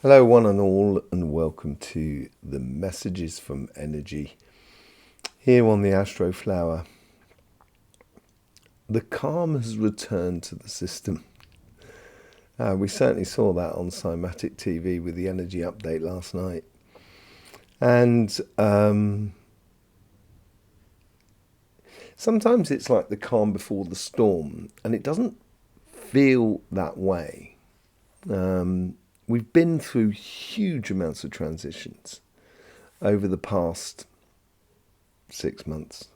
Hello, one and all, and welcome to the Messages from Energy here on the theastroflower. The calm has returned to the system. We certainly saw that on Cymatic TV with the energy update last night. And sometimes it's like the calm before the storm, and it doesn't feel that way. We've been through huge amounts of transitions over the past 6 months.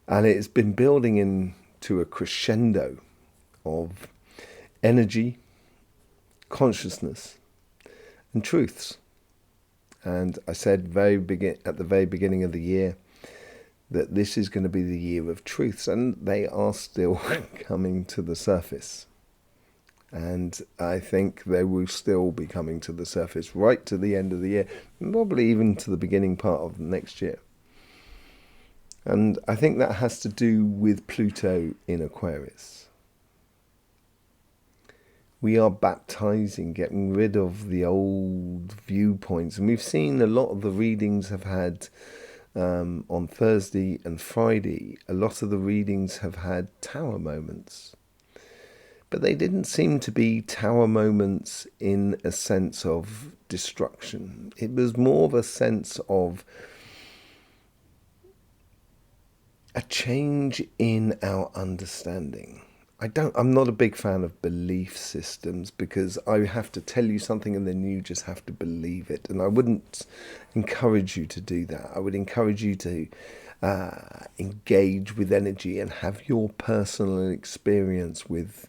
And it's been building into a crescendo of energy, consciousness, and truths. And I said at the very beginning of the year that this is going to be the year of truths, and they are still coming to the surface. And I think they will still be coming to the surface right to the end of the year, probably even to the beginning part of next year. And I think that has to do with Pluto in Aquarius. We are baptizing, getting rid of the old viewpoints. And we've seen a lot of the readings have had on Thursday and Friday. A lot of the readings have had tower moments. But they didn't seem to be tower moments in a sense of destruction. It was more of a sense of a change in our understanding. I'm not a big fan of belief systems because I have to tell you something and then you just have to believe it. And I wouldn't encourage you to do that. I would encourage you to engage with energy and have your personal experience with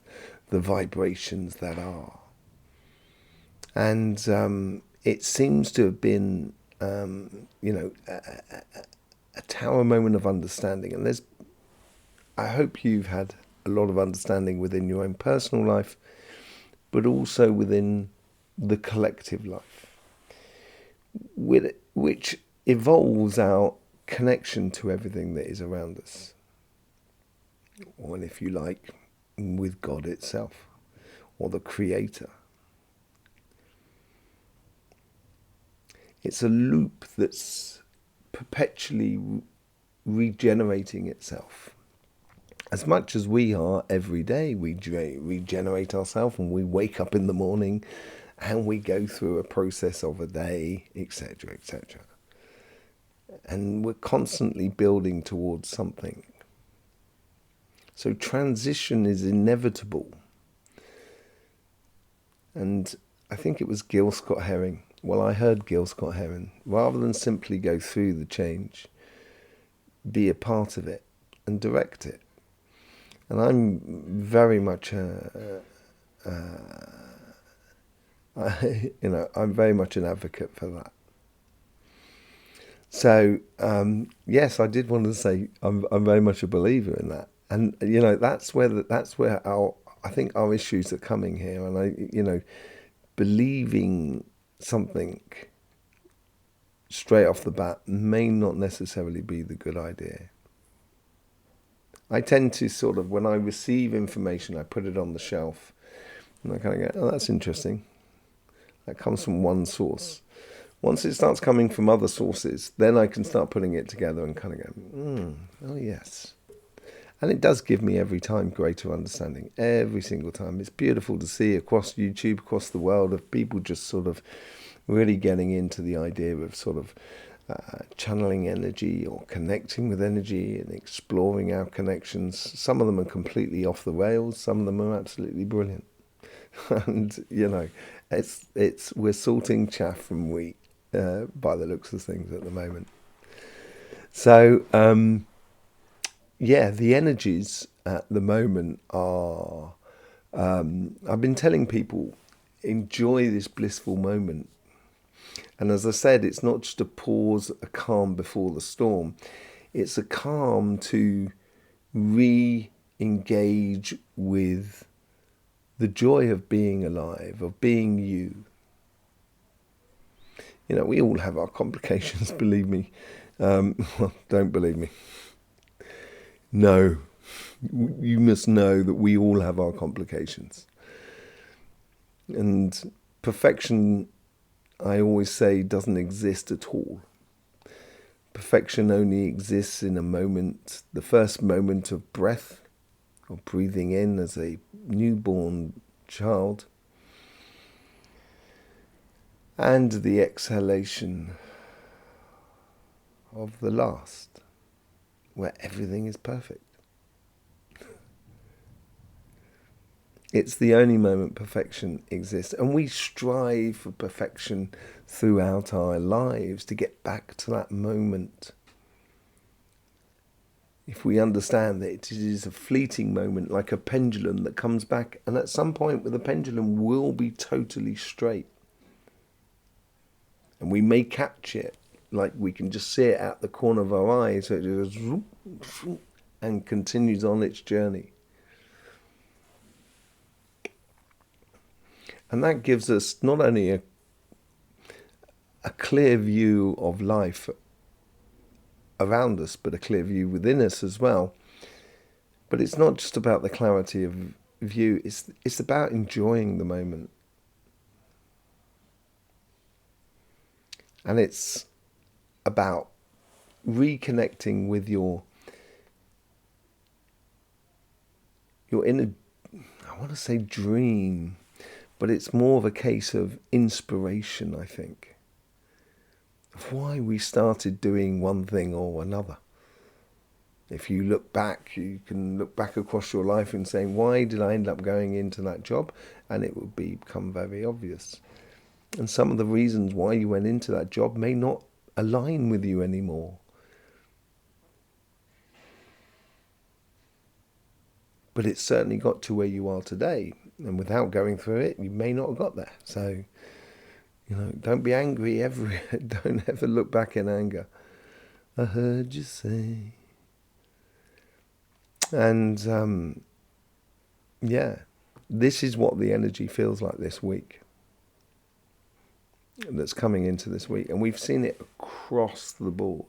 the vibrations that are. And it seems to have been, a tower moment of understanding. And I hope you've had a lot of understanding within your own personal life, but also within the collective life, which evolves our connection to everything that is around us, or if you like, with God itself, or the Creator. It's a loop that's perpetually regenerating itself. As much as we are every day, we regenerate ourselves, and we wake up in the morning and we go through a process of a day, etc., etc. And we're constantly building towards something. So transition is inevitable. And I think it was Gil Scott-Heron. Well, I heard Gil Scott-Heron. Rather than simply go through the change, be a part of it and direct it. And I'm very much I'm very much an advocate for that. So yes, I did want to say I'm very much a believer in that. And that's where I think our issues are coming here. And believing something straight off the bat may not necessarily be the good idea. I tend to sort of, when I receive information, I put it on the shelf, and I kind of go, oh, that's interesting. That comes from one source. Once it starts coming from other sources, then I can start putting it together and kind of go, oh yes. And it does give me every time greater understanding, every single time. It's beautiful to see across YouTube, across the world, of people just sort of really getting into the idea of sort of channeling energy or connecting with energy and exploring our connections. Some of them are completely off the rails. Some of them are absolutely brilliant. And we're sorting chaff from wheat by the looks of things at the moment. So the energies at the moment are. I've been telling people, enjoy this blissful moment. And as I said, it's not just a pause, a calm before the storm. It's a calm to re-engage with the joy of being alive, of being you. We all have our complications, believe me. Well, don't believe me. No, you must know that we all have our complications. And perfection, I always say, doesn't exist at all. Perfection only exists in a moment, the first moment of breath, or breathing in as a newborn child, and the exhalation of the last, where everything is perfect. It's the only moment perfection exists, and we strive for perfection throughout our lives to get back to that moment. If we understand that it is a fleeting moment, like a pendulum that comes back, and at some point with the pendulum will be totally straight. And we may catch it, like we can just see it out the corner of our eye, so it goes and continues on its journey. And that gives us not only a clear view of life around us, but a clear view within us as well. But it's not just about the clarity of view, it's about enjoying the moment. And it's about reconnecting with your inner, I want to say dream, but it's more of a case of inspiration, I think, of why we started doing one thing or another. If you look back, you can look back across your life and say, why did I end up going into that job? And it will become very obvious. And some of the reasons why you went into that job may not align with you anymore. But it's certainly got to where you are today. And without going through it, you may not have got there. So, don't be angry ever. Don't ever look back in anger. I heard you say. And, this is what the energy feels like this week. That's coming into this week. And we've seen it across the board.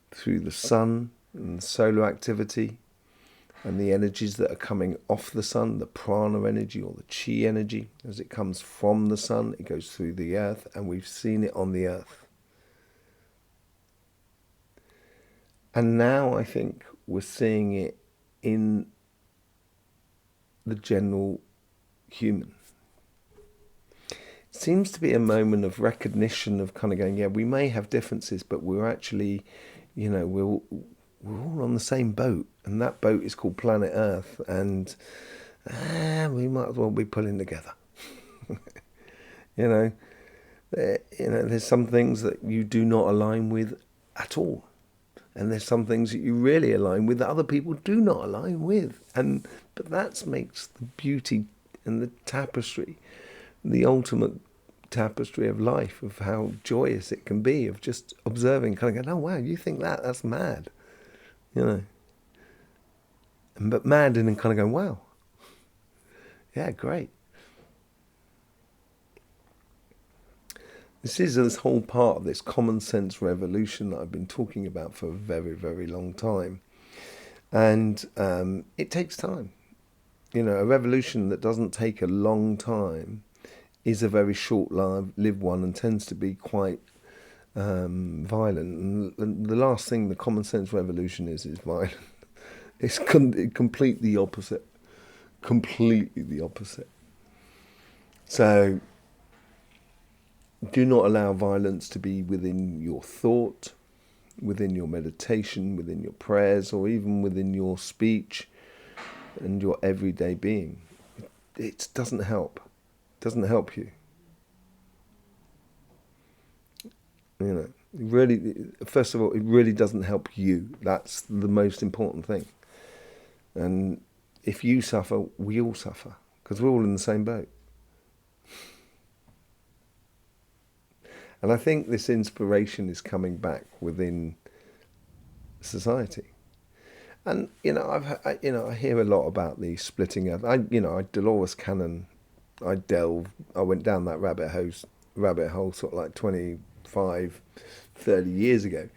Through the sun and the solar activity. And the energies that are coming off the sun, the prana energy or the chi energy, as it comes from the sun, it goes through the earth, and we've seen it on the earth. And now I think we're seeing it in the general human. It seems to be a moment of recognition of kind of going, yeah, we may have differences, but we're actually, we're all on the same boat, and that boat is called planet Earth, and we might as well be pulling together. There's some things that you do not align with at all, and there's some things that you really align with that other people do not align with, but that makes the beauty and the tapestry, the ultimate tapestry of life, of how joyous it can be, of just observing, kind of going, oh wow, you think that's mad. But mad and then kind of going, wow, yeah, great. This is this whole part of this common sense revolution that I've been talking about for a very, very long time. And it takes time. A revolution that doesn't take a long time is a very short-lived one and tends to be quite violent. And the last thing the common sense revolution is violent. It's completely the opposite. Completely the opposite. So do not allow violence to be within your thought, within your meditation, within your prayers, or even within your speech and your everyday being. It doesn't help. It doesn't help you. Really, first of all, it really doesn't help you. That's the most important thing. And if you suffer, we all suffer, because we're all in the same boat. And I think this inspiration is coming back within society. And I hear a lot about the splitting earth. Dolores Cannon, I went down that rabbit hole sort of like 25, 30 years ago.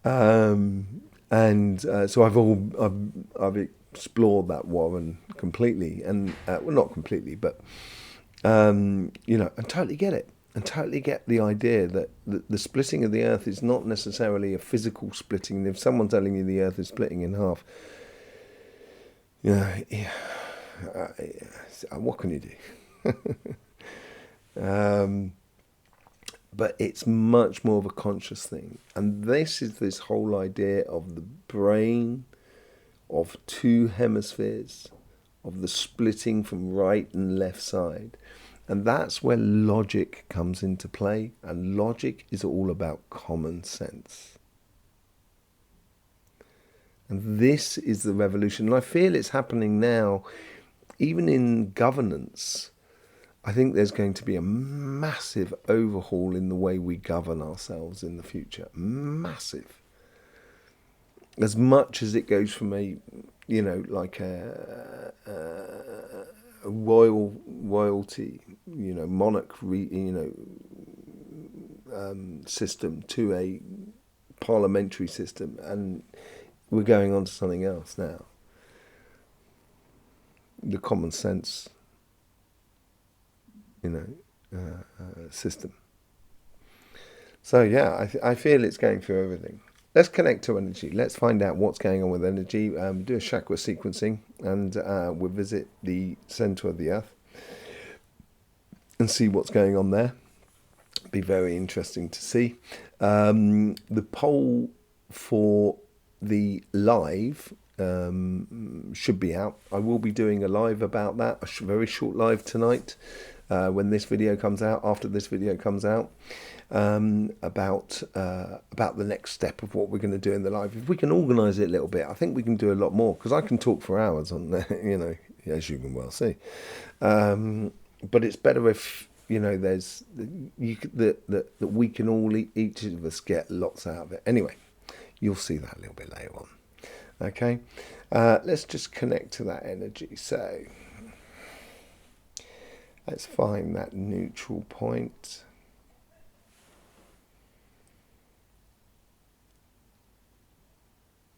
So I've explored that Warren completely, and well, not completely, but And totally get it. And totally get the idea that the splitting of the earth is not necessarily a physical splitting. If someone's telling you the earth is splitting in half, yeah, what can you do? But it's much more of a conscious thing. And this is this whole idea of the brain, of two hemispheres, of the splitting from right and left side. And that's where logic comes into play. And logic is all about common sense. And this is the revolution. And I feel it's happening now, even in governance. I think there's going to be a massive overhaul in the way we govern ourselves in the future. Massive. As much as it goes from a royalty, monarch, system to a parliamentary system, and we're going on to something else now. The common sense, system. So yeah, I feel it's going through everything. Let's connect to energy. Let's find out what's going on with energy. Do a chakra sequencing, and we'll visit the center of the earth and see what's going on there. Be very interesting to see. The poll for the live should be out. I will be doing a live about that, a very short live tonight when this video comes out, after this video comes out, about the next step of what we're going to do in the live. If we can organise it a little bit, I think we can do a lot more, because I can talk for hours on there, as you can well see. But it's better if there's that we can all, each of us, get lots out of it. Anyway, you'll see that a little bit later on. Okay, let's just connect to that energy. So let's find that neutral point.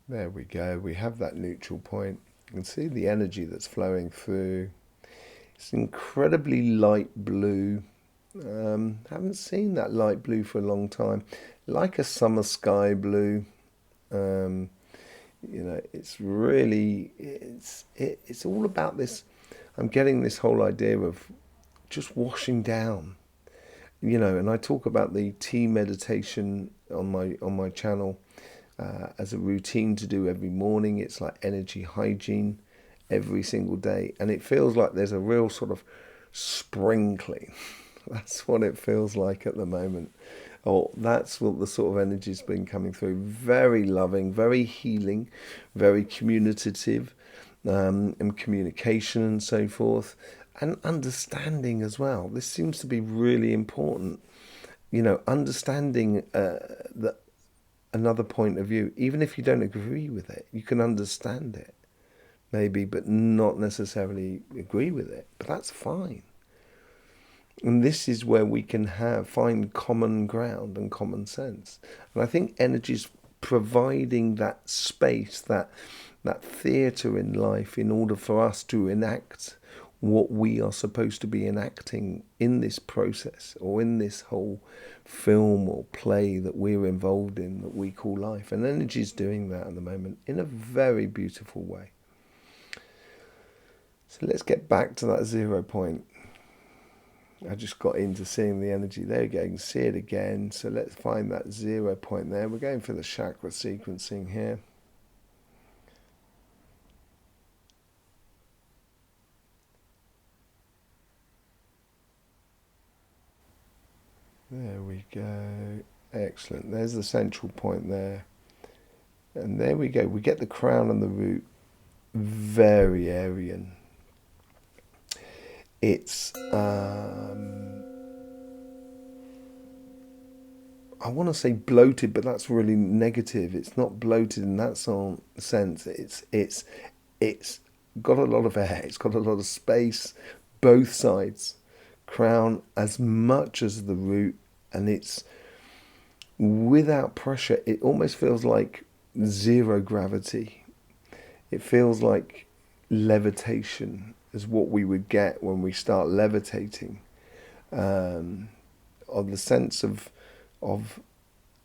There we go. We have that neutral point. You can see the energy that's flowing through. It's incredibly light blue. Haven't seen that light blue for a long time. Like a summer sky blue. It's really, it's all about this. I'm getting this whole idea of just washing down, and I talk about the tea meditation on my channel as a routine to do every morning. It's like energy hygiene every single day, and it feels like there's a real sort of sprinkling. That's what it feels like at the moment. That's what the sort of energy's been coming through. Very loving, very healing, very communicative, and communication and so forth, and understanding as well. This seems to be really important. Understanding that another point of view, even if you don't agree with it, you can understand it, maybe, but not necessarily agree with it. But that's fine. And this is where we can find common ground and common sense. And I think energy is providing that space, that theatre in life, in order for us to enact what we are supposed to be enacting in this process, or in this whole film or play that we're involved in, that we call life. And energy is doing that at the moment in a very beautiful way. So let's get back to that 0 point. I just got into seeing the energy. There you go, you can see it again. So let's find that 0 point there. We're going for the chakra sequencing here. There we go. Excellent. There's the central point there. And there we go. We get the crown and the root. Very Aryan. It's I want to say bloated, but that's really negative. It's not bloated in that sense. It's got a lot of air. It's got a lot of space, both sides. Crown as much as the root, and it's without pressure. It almost feels like zero gravity. It feels like levitation. as what we would get when we start levitating, or the sense of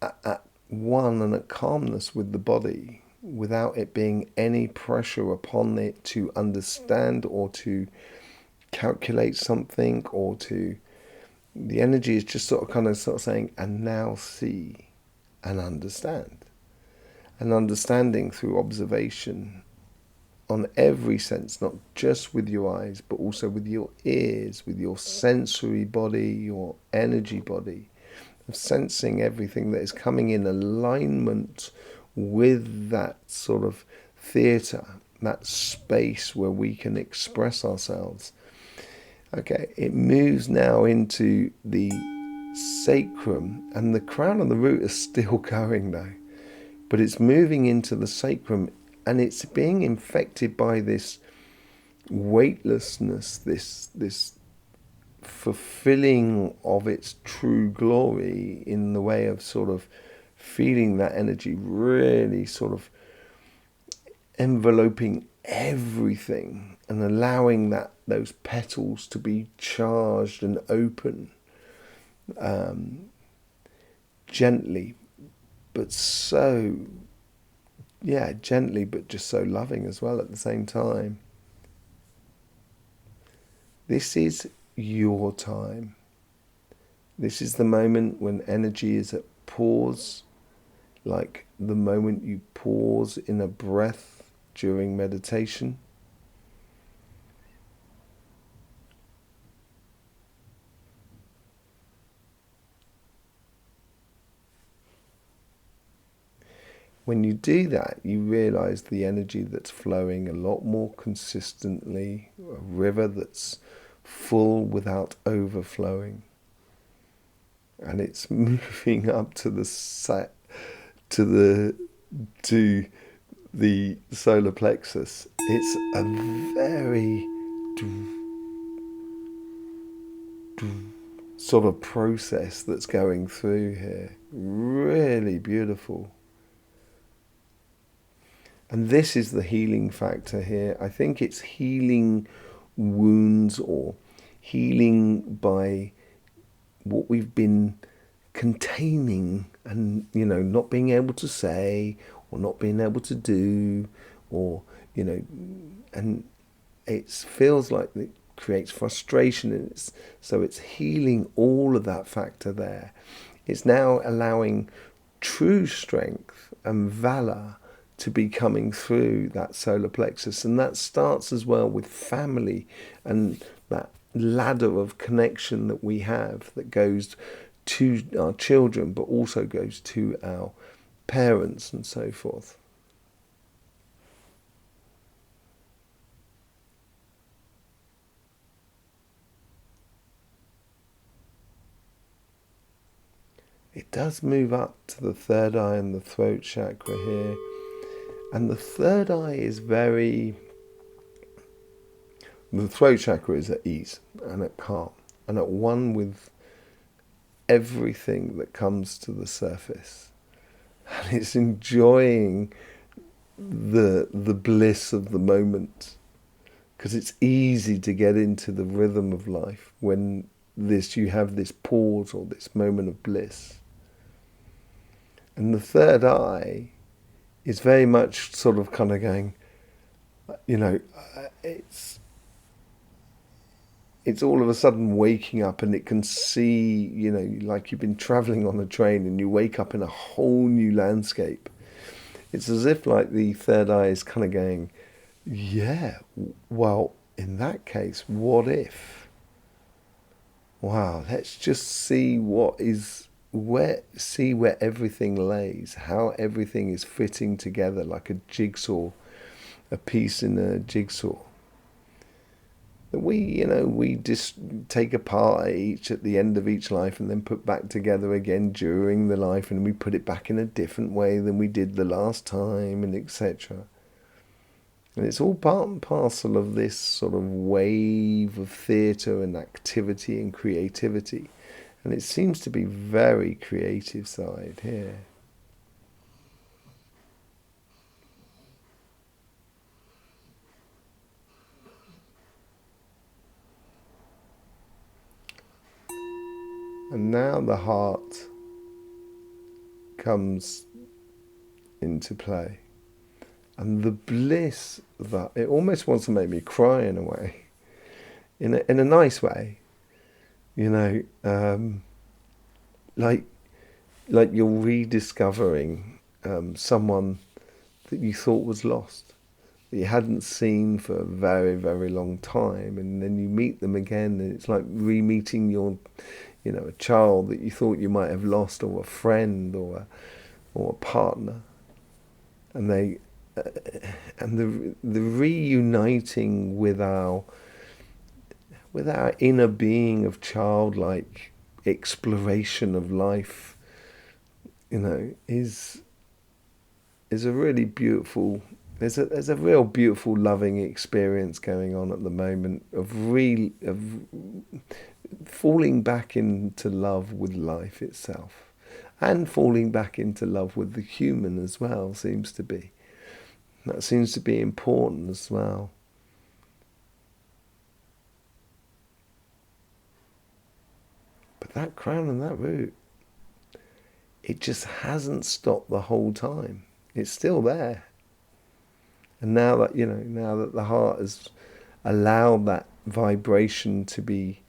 at one and at calmness with the body, without it being any pressure upon it to understand or to calculate something, or to, the energy is just sort of saying, and now see and understand. And understanding through observation on every sense, not just with your eyes, but also with your ears, with your sensory body, your energy body, of sensing everything that is coming in alignment with that sort of theatre, that space where we can express ourselves. Okay, it moves now into the sacrum, and the crown and the root are still going though, but it's moving into the sacrum, and it's being infected by this weightlessness, this fulfilling of its true glory, in the way of sort of feeling that energy really sort of enveloping everything and allowing those petals to be charged and open, gently, but so, gently, but just so loving as well at the same time. This is your time. This is the moment when energy is at pause, like the moment you pause in a breath during meditation. When you do that, you realize the energy that's flowing a lot more consistently, a river that's full without overflowing. And it's moving up to the solar plexus. It's a very sort of process that's going through here. Really beautiful. And this is the healing factor here. I think it's healing wounds, or healing by what we've been containing and, not being able to say, or not being able to do, or, and it feels like it creates frustration. And so it's healing all of that factor there. It's now allowing true strength and valor to be coming through that solar plexus. And that starts as well with family, and that ladder of connection that we have that goes to our children, but also goes to our parents and so forth. It does move up to the third eye and the throat chakra here. And the third eye is the throat chakra is at ease and at calm and at one with everything that comes to the surface. And it's enjoying the bliss of the moment, because it's easy to get into the rhythm of life when you have this pause or this moment of bliss. And the third eye is very much sort of kind of going, it's all of a sudden waking up, and it can see, like you've been traveling on a train and you wake up in a whole new landscape. It's as if like the third eye is kind of going, yeah, well, in that case, what if? Wow, let's just see where everything lays, how everything is fitting together like a jigsaw, a piece in a jigsaw. That we just take apart at the end of each life, and then put back together again during the life, and we put it back in a different way than we did the last time, and etc. And it's all part and parcel of this sort of wave of theatre and activity and creativity. And it seems to be very creative side here. And now the heart comes into play. And the bliss that it almost wants to make me cry in a way, in a nice way, you know, like you're rediscovering someone that you thought was lost, that you hadn't seen for a very, very long time, and then you meet them again, and it's like re-meeting your, a child that you thought you might have lost, or a friend, or a partner, and they and the reuniting with our inner being of childlike exploration of life, is a really beautiful. There's a real beautiful loving experience going on at the moment of falling back into love with life itself, and falling back into love with the human as well. That seems to be important as well. But that crown and that root, it just hasn't stopped the whole time. It's still there. And now that, the heart has allowed that vibration to be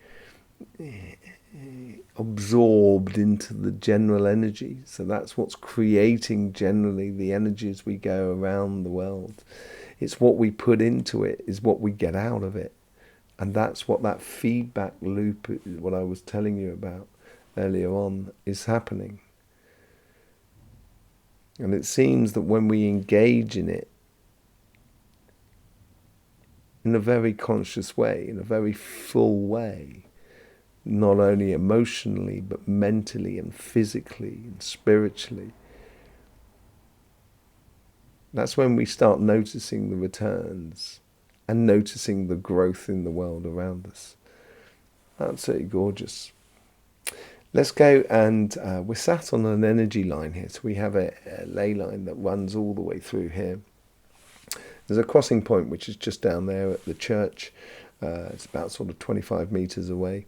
absorbed into the general energy. So that's what's creating generally the energy as we go around the world. It's what we put into it is what we get out of it. And that's what that feedback loop, what I was telling you about earlier on, is happening. And it seems that when we engage in it in a very conscious way, in a very full way, not only emotionally, but mentally and physically and spiritually, that's when we start noticing the returns and noticing the growth in the world around us. Absolutely gorgeous. Let's go, and we're sat on an energy line here. So we have a ley line that runs all the way through here. There's a crossing point which is just down there at the church. It's about sort of 25 meters away.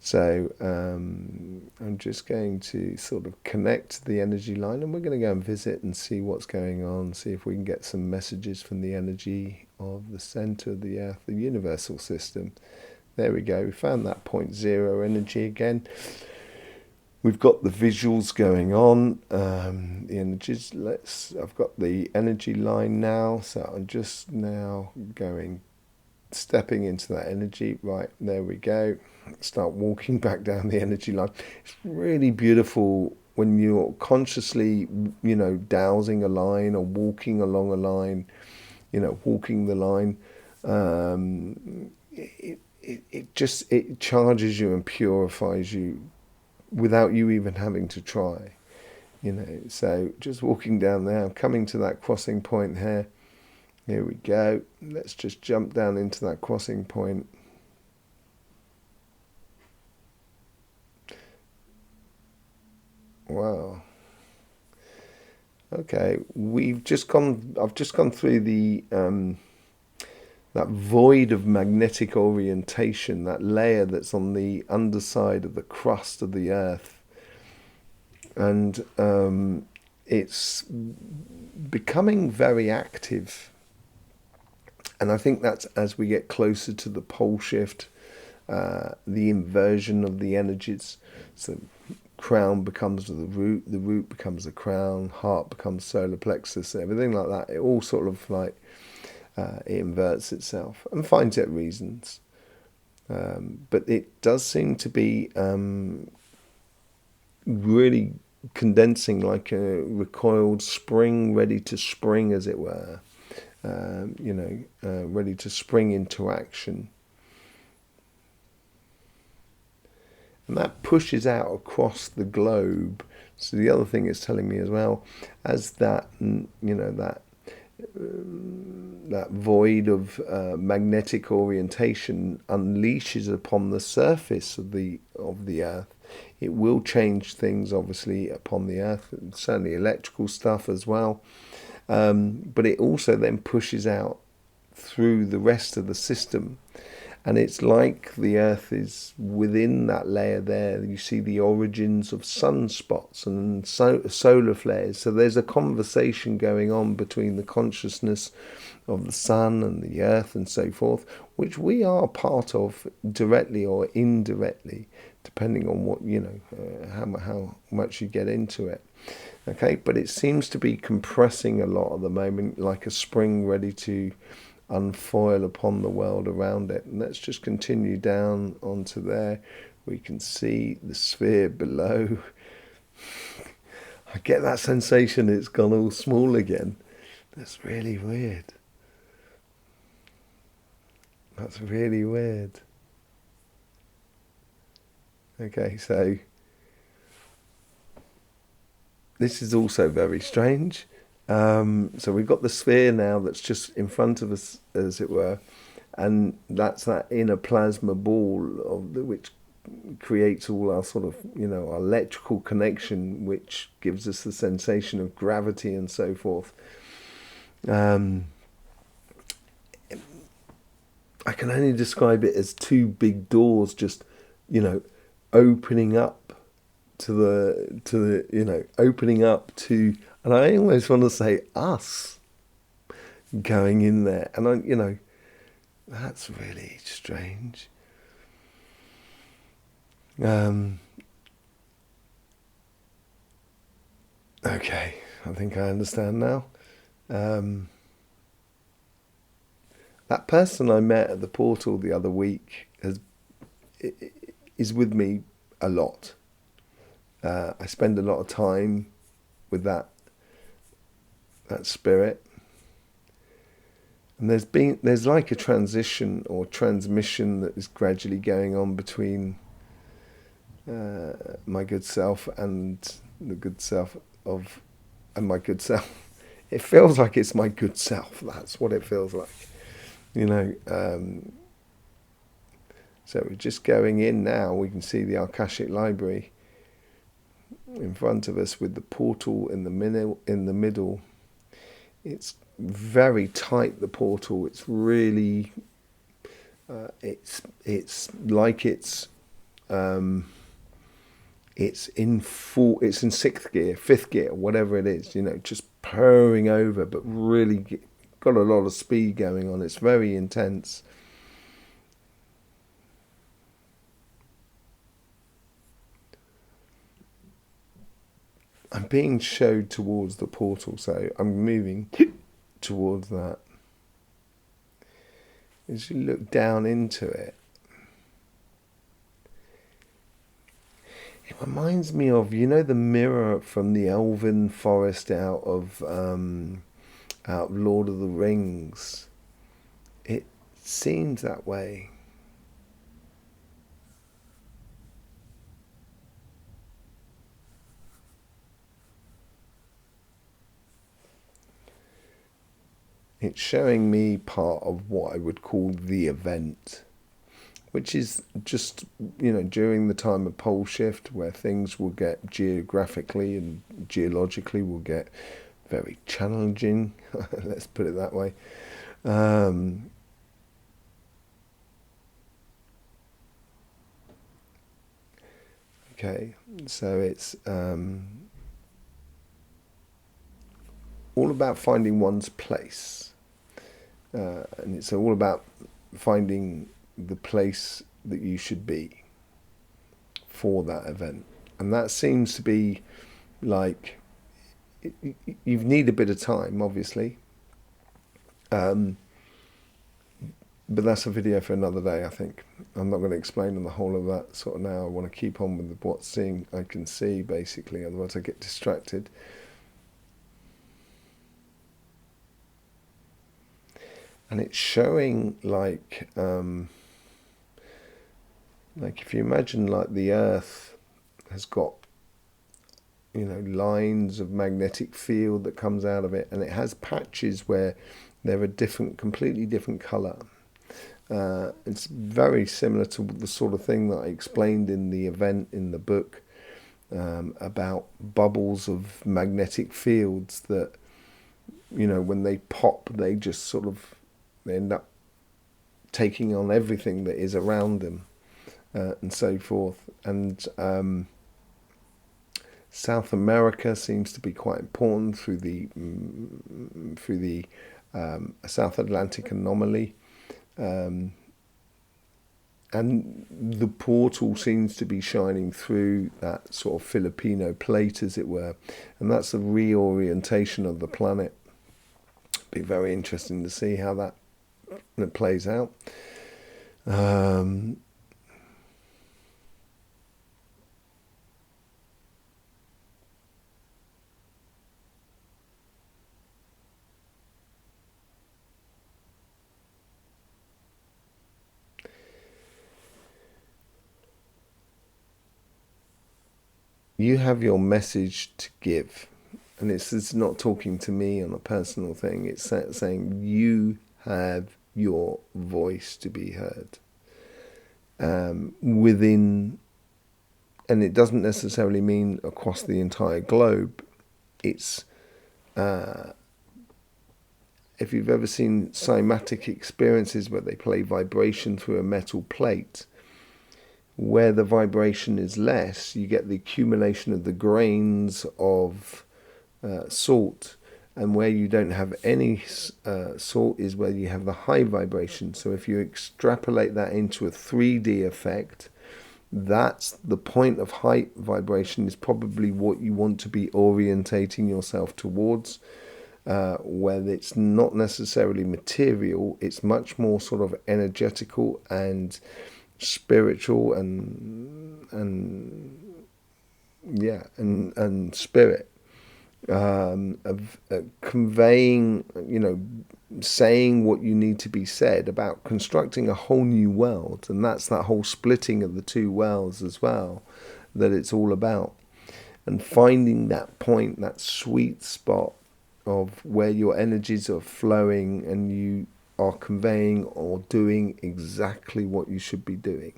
So I'm just going to sort of connect the energy line, and we're going to go and visit and see what's going on, see if we can get some messages from the energy of the center of the earth, the universal system. There we go. We found that 0.0 energy again. We've got the visuals going on, the energies. I've got the energy line now, so I'm just now stepping into that energy. Right, there we go. Start walking back down the energy line. It's really beautiful when you're consciously, dowsing a line or walking along a line, walking the line. It charges you and purifies you without you even having to try, So just walking down there, I'm coming to that crossing point here. Here we go. Let's just jump down into that crossing point. Wow. Okay, I've just gone through the that void of magnetic orientation, that layer that's on the underside of the crust of the earth. And it's becoming very active. And I think that's as we get closer to the pole shift, the inversion of the energies. So crown becomes the root becomes the crown, heart becomes solar plexus, everything like that. It all sort of like, it inverts itself and finds its reasons. But it does seem to be really condensing, like a recoiled spring ready to spring, as it were. Ready to spring into action. And that pushes out across the globe. So the other thing it's telling me as well, as that, that void of magnetic orientation unleashes upon the surface of the earth, it will change things, obviously, upon the earth, and certainly electrical stuff as well. But it also then pushes out through the rest of the system. And it's like the Earth is within that layer there. You see the origins of sunspots and solar flares. So there's a conversation going on between the consciousness of the sun and the Earth and so forth, which we are part of directly or indirectly, depending on what, how much you get into it. Okay, but it seems to be compressing a lot at the moment, like a spring ready to unfoil upon the world around it. And let's just continue down onto there. We can see the sphere below. I get that sensation it's gone all small again. That's really weird. That's really weird. Okay, so this is also very strange. So we've got the sphere now that's just in front of us, as it were, and that's that inner plasma ball which creates all our sort of, our electrical connection, which gives us the sensation of gravity and so forth. I can only describe it as two big doors just, opening up to the opening up to, and I almost want to say us going in there. And that's really strange. Okay, I think I understand now. That person I met at the portal the other week is with me a lot. I spend a lot of time with that spirit, and there's like a transition or transmission that is gradually going on between my good self and the good self and my good self. It feels like it's my good self. That's what it feels like. So we're just going in now. We can see the Akashic Library in front of us with the portal in the middle. It's very tight, the portal. It's really it's like it's in sixth gear, fifth gear, whatever it is, just purring over, but really got a lot of speed going on. It's very intense. I'm being showed towards the portal, so I'm moving towards that. As you look down into it, it reminds me of, the mirror from the elven forest out of Lord of the Rings. It seems that way. It's showing me part of what I would call the event, which is just, during the time of pole shift, where things will get geographically and geologically will get very challenging. Let's put it that way. Okay, so it's all about finding one's place. And it's all about finding the place that you should be for that event. And that seems to be like, you need a bit of time, obviously. But that's a video for another day, I think. I'm not going to explain on the whole of that sort of now. I want to keep on with what I can see, basically, otherwise I get distracted. And it's showing like if you imagine like the Earth has got, lines of magnetic field that comes out of it, and it has patches where they're a completely different colour. It's very similar to the sort of thing that I explained in the event in the book about bubbles of magnetic fields that, when they pop, they just sort of, they end up taking on everything that is around them, and so forth. And South America seems to be quite important through the South Atlantic anomaly. And the portal seems to be shining through that sort of Filipino plate, as it were. And that's a reorientation of the planet. Be very interesting to see how that plays out. You have your message to give. And it's not talking to me on a personal thing. It's saying you have your voice to be heard within, and it doesn't necessarily mean across the entire globe. It's if you've ever seen cymatic experiences where they play vibration through a metal plate, where the vibration is less, you get the accumulation of the grains of salt, and where you don't have any salt is where you have the high vibration. So if you extrapolate that into a 3D effect, that's the point of high vibration is probably what you want to be orientating yourself towards, where it's not necessarily material, it's much more sort of energetical and spiritual and spirit, of conveying, saying what you need to be said about constructing a whole new world. And that's that whole splitting of the two worlds as well that it's all about, and finding that point, that sweet spot of where your energies are flowing and you are conveying or doing exactly what you should be doing,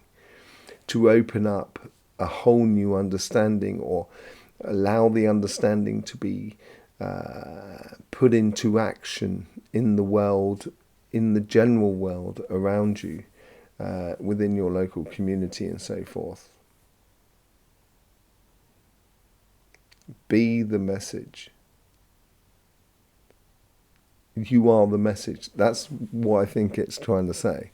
to open up a whole new understanding, or allow the understanding to be put into action in the world, in the general world around you, within your local community and so forth. Be the message. You are the message. That's what I think it's trying to say.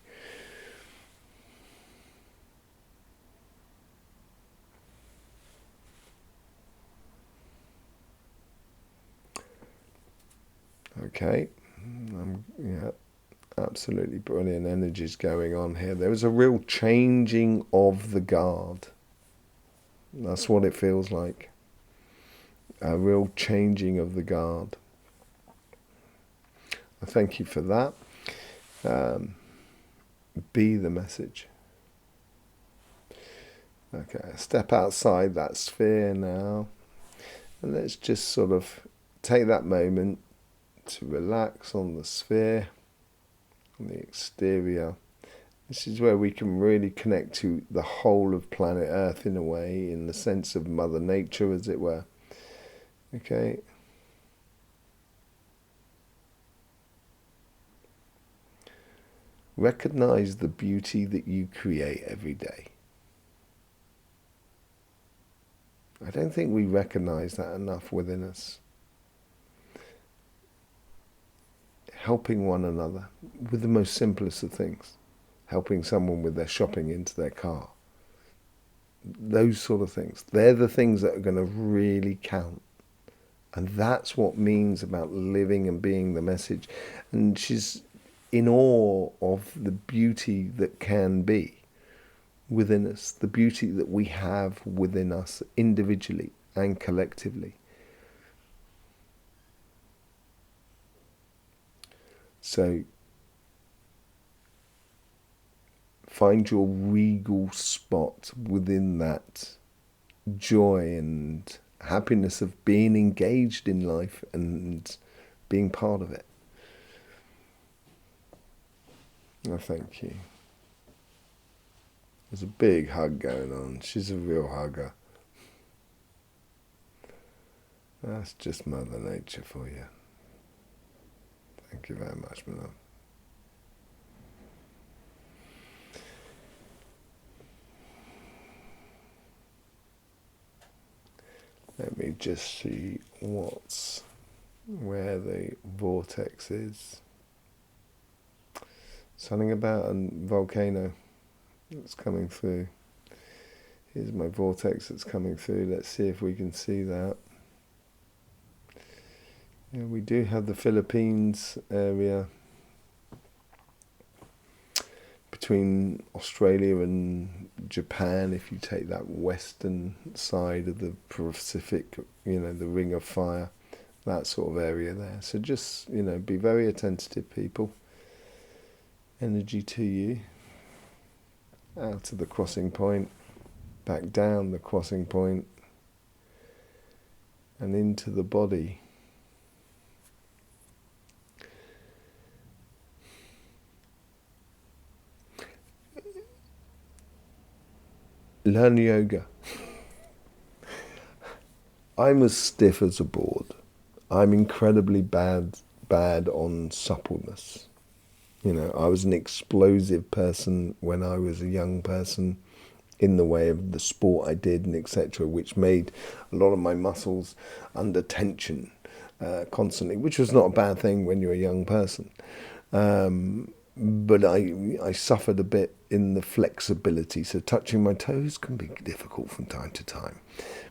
Okay. Yeah, absolutely brilliant energies going on here. There was a real changing of the guard. That's what it feels like. A real changing of the guard. I thank you for that. Be the message. Okay, step outside that sphere now. And let's just sort of take that moment to relax on the sphere, on the exterior. This is where we can really connect to the whole of planet Earth in a way, in the sense of Mother Nature, as it were. Okay. Recognize the beauty that you create every day. I don't think we recognize that enough within us. Helping one another with the most simplest of things. Helping someone with their shopping into their car. Those sort of things. They're the things that are going to really count. And that's what means about living and being the message. And she's in awe of the beauty that can be within us, the beauty that we have within us individually and collectively. So find your regal spot within that joy and happiness of being engaged in life and being part of it. Oh, thank you. There's a big hug going on. She's a real hugger. That's just Mother Nature for you. Thank you very much, my love. Let me just see where the vortex is. Something about a volcano that's coming through. Here's my vortex that's coming through. Let's see if we can see that. Yeah, we do have the Philippines area between Australia and Japan, if you take that western side of the Pacific, the Ring of Fire, that sort of area there. So just, be very attentive, people. Energy to you. Out to the crossing point, back down the crossing point, and into the body. Learn yoga. I'm as stiff as a board. I'm incredibly bad on suppleness. I was an explosive person when I was a young person in the way of the sport I did and etc., which made a lot of my muscles under tension constantly, which was not a bad thing when you're a young person. But I suffered a bit in the flexibility, so touching my toes can be difficult from time to time.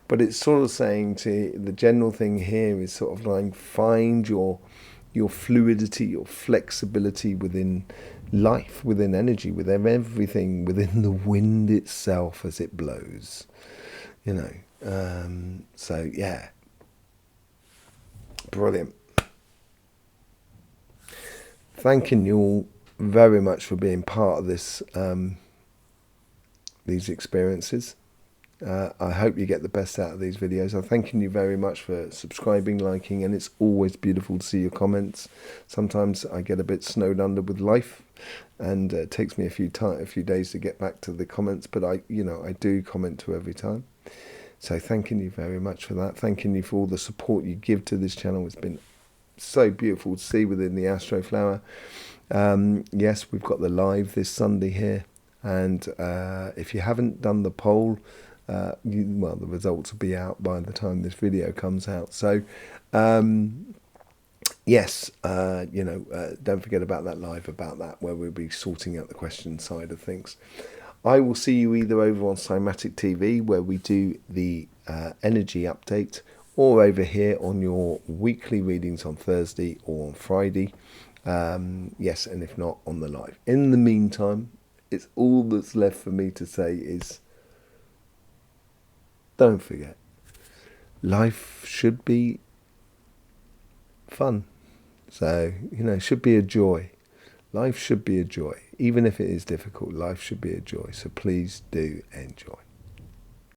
But it's sort of saying to the general thing here is sort of like find your fluidity, your flexibility within life, within energy, within everything, within the wind itself as it blows. So yeah, brilliant. Thanking you all very much for being part of this, these experiences. I hope you get the best out of these videos. I'm thanking you very much for subscribing, liking, and it's always beautiful to see your comments. Sometimes I get a bit snowed under with life, and it takes me a few days to get back to the comments, but I do comment to every time. So thanking you very much for that. Thanking you for all the support you give to this channel. It's been so beautiful to see within the Astroflower. Yes, we've got the live this Sunday here, and if you haven't done the poll, the results will be out by the time this video comes out. So yes, don't forget about that live, about that, where we'll be sorting out the question side of things. I will see you either over on Cymatic TV, where we do the energy update, or over here on your weekly readings on Thursday or on Friday. Yes, and if not, on the live. In the meantime, it's all that's left for me to say is, don't forget, life should be fun. So, it should be a joy. Life should be a joy. Even if it is difficult, life should be a joy. So please do enjoy.